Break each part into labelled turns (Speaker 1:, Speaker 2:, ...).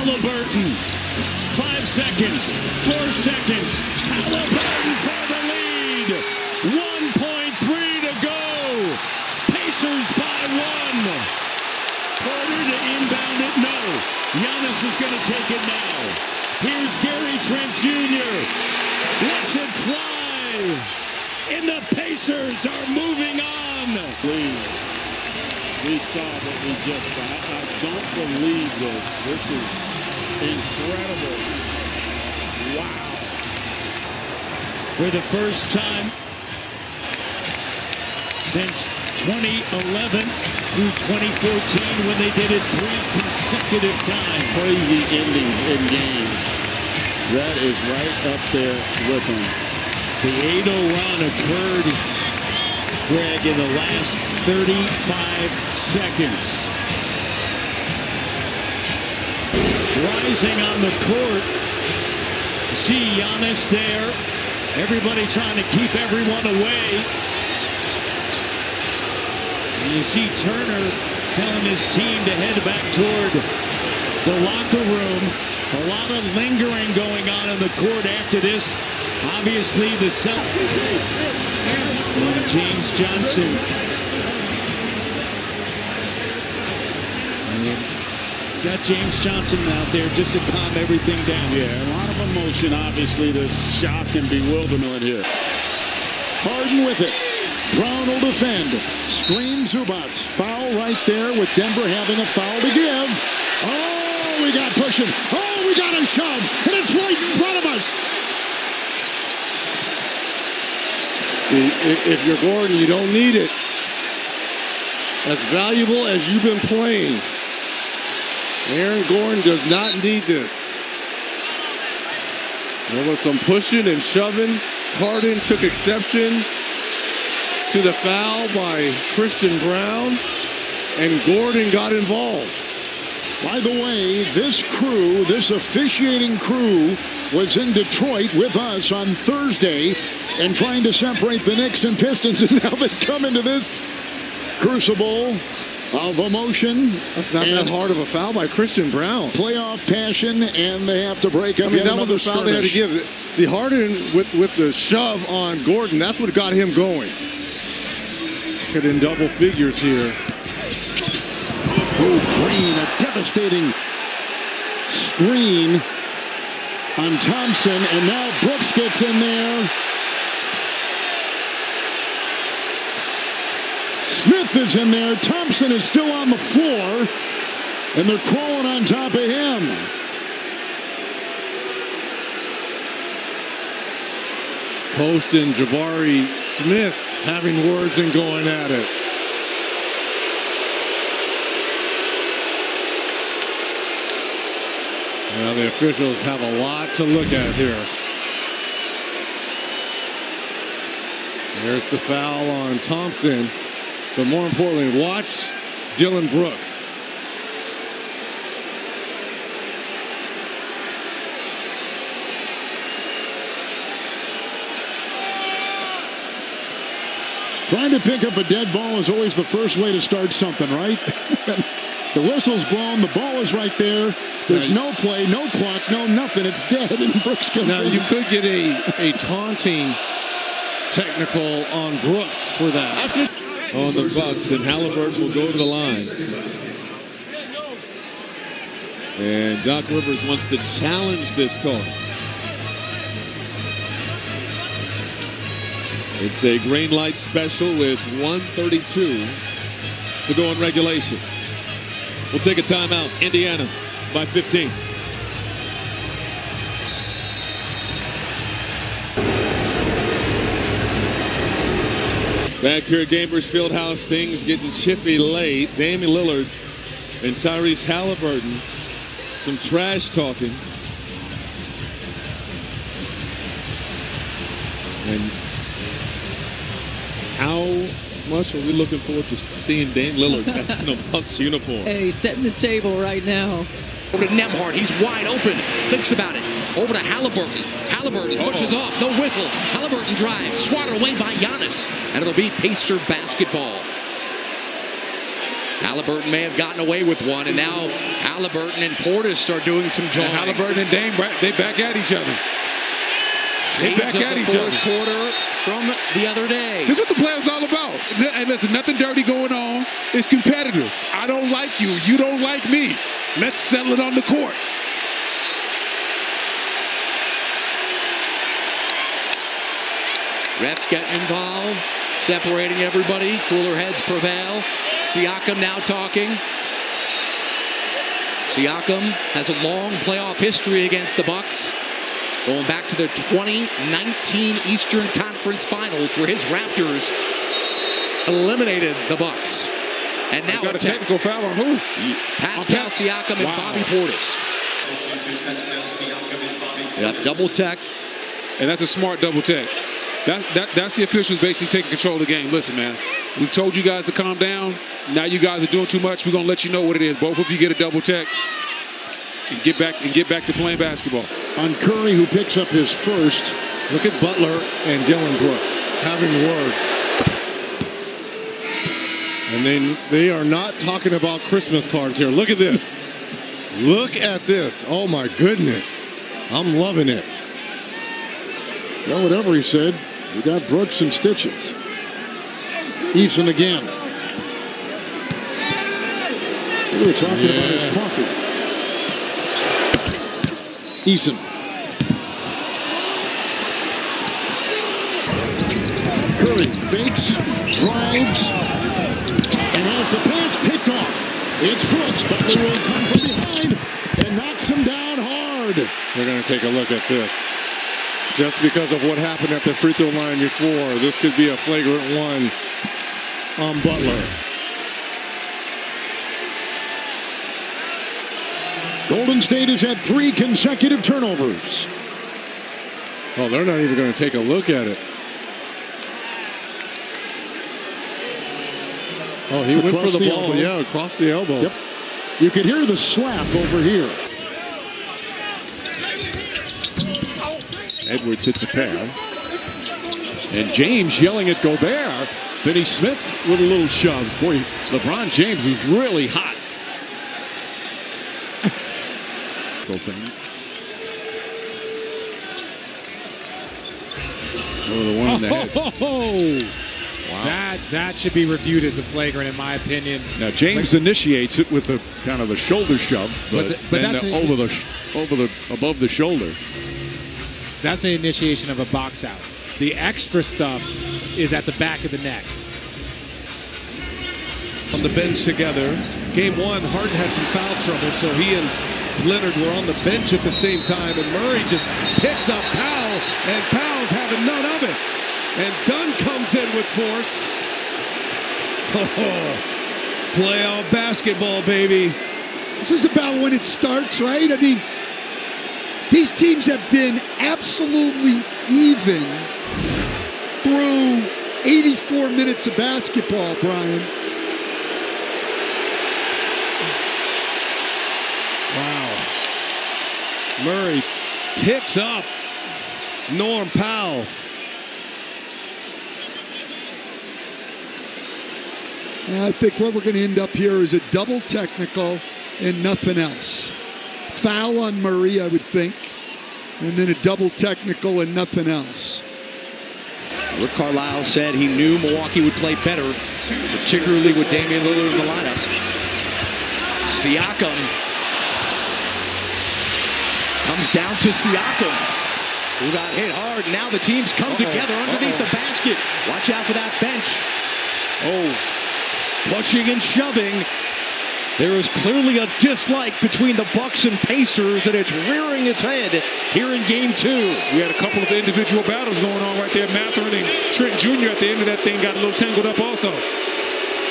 Speaker 1: Haliburton. 5 seconds. 4 seconds. Haliburton for the lead. 1.3 to go. Pacers by 1. Porter to inbound it. No. Giannis is going to take it now. Here's Gary Trent Jr. Lets it fly. And the Pacers are moving on.
Speaker 2: We saw what we just saw. I don't believe this. This is incredible. Wow.
Speaker 1: For the first time since 2011 through 2014 when they did it 3 consecutive times.
Speaker 2: Crazy endings in games. That is right up there with them.
Speaker 1: The 8-0 run occurred, Greg, in the last 35 seconds. Rising on the court. You see Giannis there. Everybody trying to keep everyone away. And you see Turner telling his team to head back toward the locker room. A lot of lingering going on in the court after this. Obviously, the James Johnson. Got James Johnson out there just to calm everything down.
Speaker 2: Yeah, a lot of emotion, obviously. There's shock and bewilderment here.
Speaker 3: Harden with it. Brown will defend. Screen Zubats. Foul right there with Denver having a foul to give. Oh, we got pushing. Oh, we got a shove. And it's right in front of us.
Speaker 4: See, if you're Gordon, you don't need it. As valuable as you've been playing, Aaron Gordon does not need this. There was some pushing and shoving. Harden took exception to the foul by Christian Brown, and Gordon got involved.
Speaker 3: By the way, this crew, this officiating crew, was in Detroit with us on Thursday and trying to separate the Knicks and Pistons, and now they come into this crucible of emotion.
Speaker 4: That's not that hard of a foul by Christian Brown.
Speaker 3: Playoff passion, and they have to break up.
Speaker 4: I mean, that was a foul they had to give. See, Harden with the shove on Gordon, that's what got him going. In double figures here.
Speaker 3: Oh, Green, a devastating screen on Thompson, and now Brooks gets in there. Smith is in there. Thompson is still on the floor, and they're crawling on top of him.
Speaker 4: Post and Jabari Smith having words and going at it. Well, the officials have a lot to look at here. There's the foul on Thompson. But more importantly, watch Dillon Brooks.
Speaker 3: Trying to pick up a dead ball is always the first way to start something, right? The whistle's blown. The ball is right there. There's no play, no clock, no nothing. It's dead, and Brooks comes
Speaker 4: Now,
Speaker 3: in.
Speaker 4: you could get a taunting technical on Brooks for that.
Speaker 5: On the Bucks, and Haliburton will go to the line. And Doc Rivers wants to challenge this call. It's a green light special with 1:32 to go in regulation. We'll take a timeout. Indiana by 15. Back here at Gamers Fieldhouse, things getting chippy late. Damian Lillard and Tyrese Haliburton, some trash talking. And how much are we looking forward to seeing Dame Lillard back in a Bucks uniform?
Speaker 6: Hey, he's setting the table right now.
Speaker 7: Over to Nembhard, he's wide open, thinks about it. Over to Haliburton. Haliburton pushes off, no whistle. Haliburton drives, swatted away by Giannis, and it'll be Pacer basketball. Haliburton may have gotten away with one, and now Haliburton and Portis are doing some jawing.
Speaker 8: Haliburton and Dame, they back at each other.
Speaker 7: Shades of the fourth quarter from the other day.
Speaker 8: This is what the playoffs all about. And listen, nothing dirty going on. It's competitive. I don't like you. You don't like me. Let's settle it on the court.
Speaker 7: Refs getting involved, separating everybody. Cooler heads prevail. Siakam now talking. Siakam has a long playoff history against the Bucks, going back to the 2019 Eastern Conference Finals, where his Raptors eliminated the Bucks. And now
Speaker 8: got a technical foul on who?
Speaker 7: Pascal Siakam and Bobby Portis. Yep, double tech.
Speaker 8: And that's a smart double tech. That's the officials basically taking control of the game. Listen, man, we've told you guys to calm down. Now you guys are doing too much. We're going to let you know what it is. Both of you get a double tech and get back to playing basketball.
Speaker 3: On Curry, who picks up his first.
Speaker 4: Look at Butler and Dillon Brooks having words. And they are not talking about Christmas cards here. Look at this. Look at this. Oh, my goodness. I'm loving it.
Speaker 3: Well, whatever he said, you got Brooks and stitches. Eason again. We were talking about his coffee. Eason. Curry fakes, drives, and has the pass picked off. It's Brooks, but they will come from behind and knocks him down hard.
Speaker 4: We're going to take a look at this. Just because of what happened at the free throw line before, this could be a flagrant one on Butler.
Speaker 3: Golden State has had 3 consecutive turnovers.
Speaker 4: Oh, they're not even going to take a look at it. Oh, he went for the ball. Elbow. Yeah, across the elbow.
Speaker 3: Yep. You could hear the slap over here.
Speaker 1: Edwards hits a pair. And James yelling at Gobert. Finney Smith with a little shove. Boy, LeBron James was really hot.
Speaker 9: Oh, the one in the head. Wow. That should be reviewed as a flagrant, in my opinion.
Speaker 1: Now James initiates it with the kind of a shoulder shove, but then that's above the shoulder.
Speaker 9: That's the initiation of a box out. The extra stuff is at the back of the neck.
Speaker 5: On the bench together. Game 1, Harden had some foul trouble, so he and Lillard were on the bench at the same time, and Murray just picks up Powell, and Powell's having none of it. And Dunn comes in with force. Oh, playoff basketball, baby.
Speaker 10: This is about when it starts, right? I mean, these teams have been absolutely even through 84 minutes of basketball, Brian.
Speaker 5: Wow. Murray picks up Norm Powell.
Speaker 10: I think what we're going to end up here is a double technical and nothing else. Foul on Murray, I would think, and then a double technical and nothing else.
Speaker 7: Rick Carlisle said he knew Milwaukee would play better, particularly with Damian Lillard in the lineup. Siakam comes down to Siakam, who got hit hard. Now the teams come together underneath the basket. Watch out for that bench.
Speaker 5: Oh.
Speaker 7: Pushing and shoving. There is clearly a dislike between the Bucks and Pacers, and it's rearing its head here in Game 2.
Speaker 8: We had a couple of individual battles going on right there. Mathurin and Trent Jr. at the end of that thing got a little tangled up also.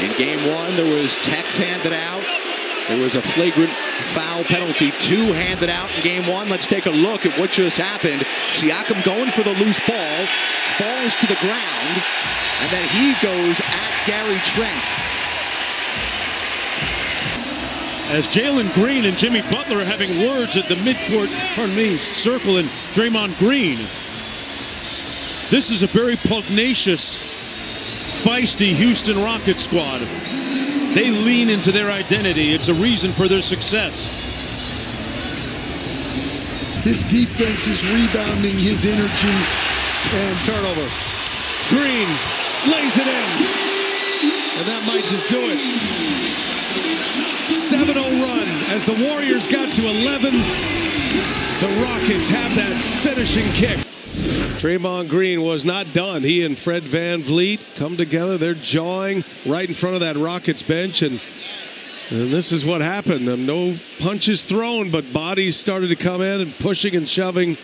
Speaker 7: In Game 1, there was techs handed out. There was a flagrant foul penalty, 2 handed out in Game 1. Let's take a look at what just happened. Siakam going for the loose ball, falls to the ground, and then he goes at Gary Trent.
Speaker 1: As Jalen Green and Jimmy Butler are having words at the midcourt, circle, and Draymond Green. This is a very pugnacious, feisty Houston Rockets squad. They lean into their identity. It's a reason for their success.
Speaker 10: His defense is rebounding his energy. And
Speaker 5: turnover. Green lays it in. And that might just do it. 7-0 run as the Warriors got to 11. The Rockets have that finishing kick. Draymond Green was not done. He and Fred VanVleet come together. They're jawing right in front of that Rockets bench. And this is what happened. No punches thrown, but bodies started to come in and pushing and shoving.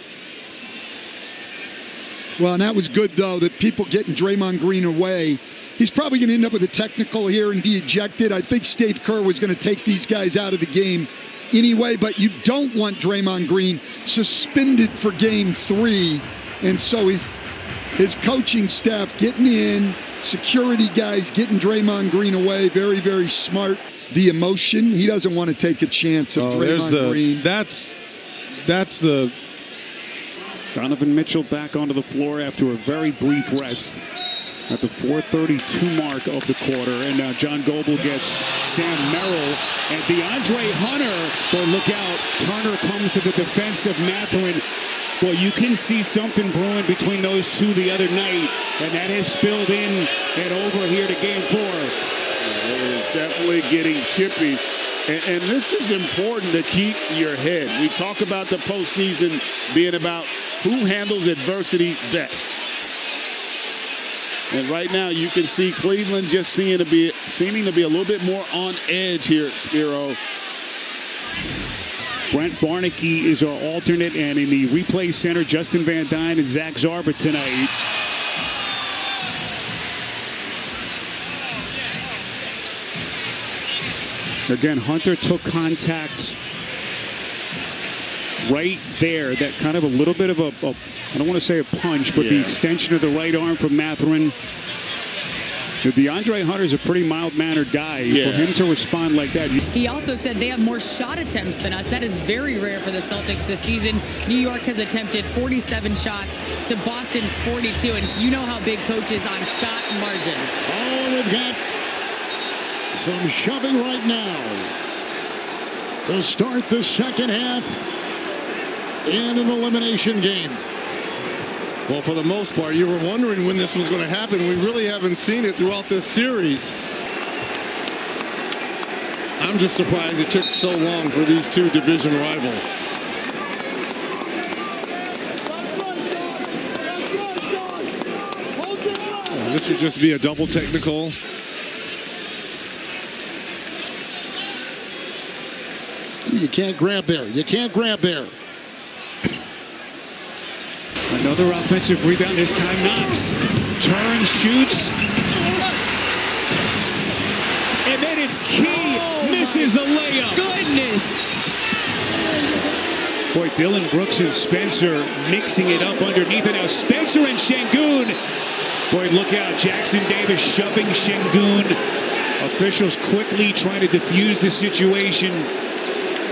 Speaker 10: Well, and that was good, though, that people getting Draymond Green away. He's probably going to end up with a technical here and be ejected. I think Steve Kerr was going to take these guys out of the game anyway, but you don't want Draymond Green suspended for Game 3. And so his coaching staff getting in, security guys getting Draymond Green away, very, very smart. The emotion, he doesn't want to take a chance of Draymond Green.
Speaker 5: That's the...
Speaker 1: Donovan Mitchell back onto the floor after a very brief rest at the 4:32 mark of the quarter. And now John Goble gets Sam Merrill and DeAndre Hunter. But look out, Turner comes to the defense of Mathurin. Well, you can see something brewing between those two the other night, and that has spilled in and over here to Game 4.
Speaker 2: It is definitely getting chippy. And this is important to keep your head. We talk about the postseason being about who handles adversity best. And right now you can see Cleveland just seeming to be a little bit more on edge here at Spiro.
Speaker 1: Brent Barnaky is our alternate, and in the replay center, Justin Van Dyne and Zach Zarba tonight. Again, Hunter took contact right there. That kind of a little bit of a I don't want to say a punch, but the extension of the right arm from Mathurin. DeAndre Hunter's a pretty mild-mannered guy. For him to respond like that.
Speaker 11: He also said they have more shot attempts than us. That is very rare for the Celtics this season. New York has attempted 47 shots to Boston's 42, and you know how big Coach is on shot margin.
Speaker 3: Oh, we've got some shoving right now to start the second half in an elimination game.
Speaker 4: Well, for the most part, you were wondering when this was going to happen. We really haven't seen it throughout this series. I'm just surprised it took so long for these two division rivals. This should just be a double technical.
Speaker 3: You can't grab there. You can't grab there.
Speaker 1: Another offensive rebound, this time Knox. Turns, shoots. And then it's Key. Misses the layup.
Speaker 11: Goodness.
Speaker 1: Boy, Dillon, Brooks, and Spencer mixing it up underneath it. Now Spencer and Sengun. Boy, look out. Jackson Davis shoving Sengun. Officials quickly trying to defuse the situation.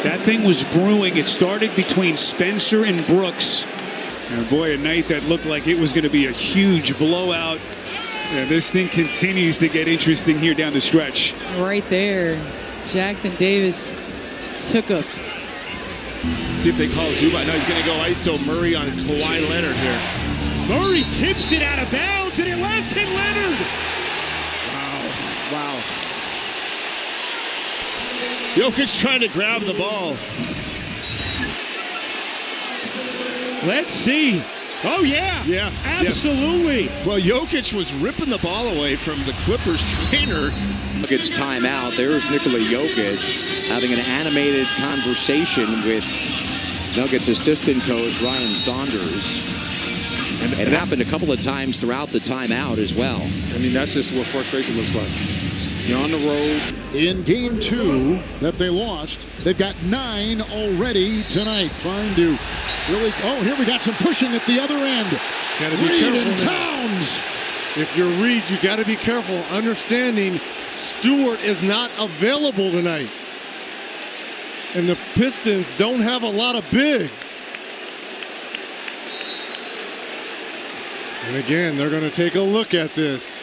Speaker 1: That thing was brewing. It started between Spencer and Brooks. And boy, a night that looked like it was going to be a huge blowout. And this thing continues to get interesting here down the stretch.
Speaker 6: Right there. Jackson Davis took a...
Speaker 12: See if they call Zubac. No, he's going to go ISO Murray on Kawhi Leonard here.
Speaker 1: Murray tips it out of bounds, and it last hit Leonard.
Speaker 12: Wow. Jokic trying to grab the ball.
Speaker 1: Let's see. Oh, yeah.
Speaker 12: Yeah.
Speaker 1: Absolutely.
Speaker 12: Yeah. Well, Jokic was ripping the ball away from the Clippers trainer.
Speaker 7: Nuggets timeout. There's Nikola Jokic having an animated conversation with Nuggets assistant coach Ryan Saunders. And it happened a couple of times throughout the timeout as well.
Speaker 5: I mean, that's just what frustration looks like. You're on the road.
Speaker 3: In Game 2 that they lost, they've got 9 already tonight. Trying to really... Oh, here we got some pushing at the other end. Reed and Towns.
Speaker 4: If you're Reed, you got to be careful. Understanding Stewart is not available tonight. And the Pistons don't have a lot of bigs. And again, they're going to take a look at this.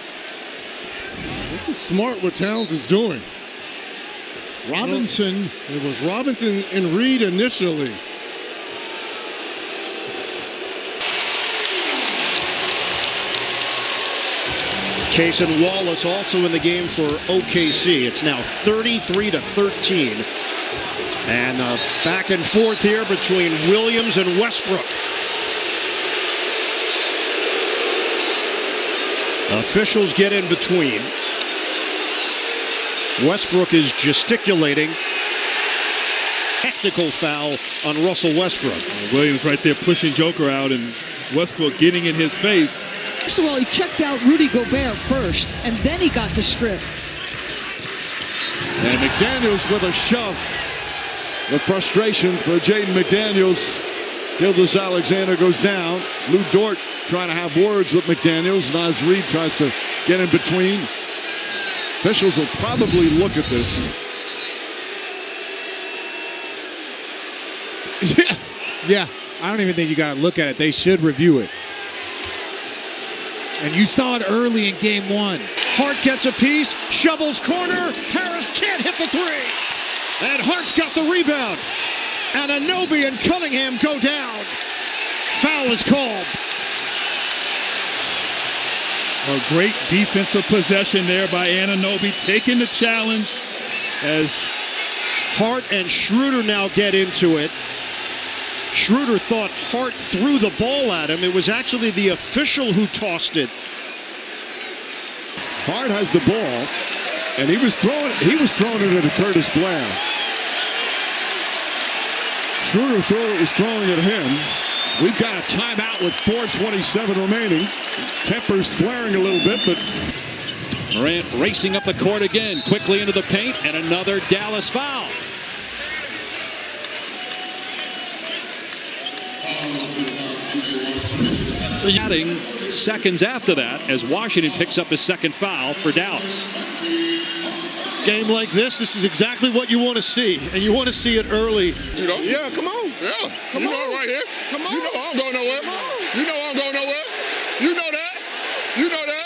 Speaker 4: This is smart what Towns is doing.
Speaker 3: Robinson.
Speaker 4: It was Robinson and Reed initially.
Speaker 13: Case and Wallace also in the game for OKC. It's now 33-13. And back and forth here between Williams and Westbrook. Officials get in between. Westbrook is gesticulating. Technical foul on Russell Westbrook.
Speaker 14: Williams right there pushing Joker out, and Westbrook getting in his face.
Speaker 15: First of all, he checked out Rudy Gobert first, and then he got the strip.
Speaker 5: And McDaniels with a shove. The frustration for Jaden McDaniels. Gilgeous-Alexander goes down. Lou Dort trying to have words with McDaniels. Naz Reid tries to get in between. Officials will probably look at this.
Speaker 9: Yeah, I don't even think you got to look at it. They should review it. And you saw it early in game one.
Speaker 13: Hart gets a piece, shovels corner. Harris can't hit the three. And Hart's got the rebound. And Anunoby and Cunningham go down. Foul is called.
Speaker 14: A great defensive possession there by Anunoby, taking the challenge as
Speaker 13: Hart and Schroeder now get into it. Schroeder thought Hart threw the ball at him. It was actually the official who tossed it.
Speaker 5: Hart has the ball, and he was throwing it at Curtis Blair. Schroeder was throwing at him. We've got a timeout with 4:27 remaining. Tempers flaring a little bit, but
Speaker 1: Morant racing up the court again, quickly into the paint, and another Dallas foul. Adding seconds after that as Washington picks up his second foul for Dallas.
Speaker 13: Game like this is exactly what you want to see, and you want to see it early.
Speaker 2: You know, yeah, come on. Yeah, come on right here. Come on. You know I'm going nowhere. Come on. You know I'm going nowhere. You know that. You know that.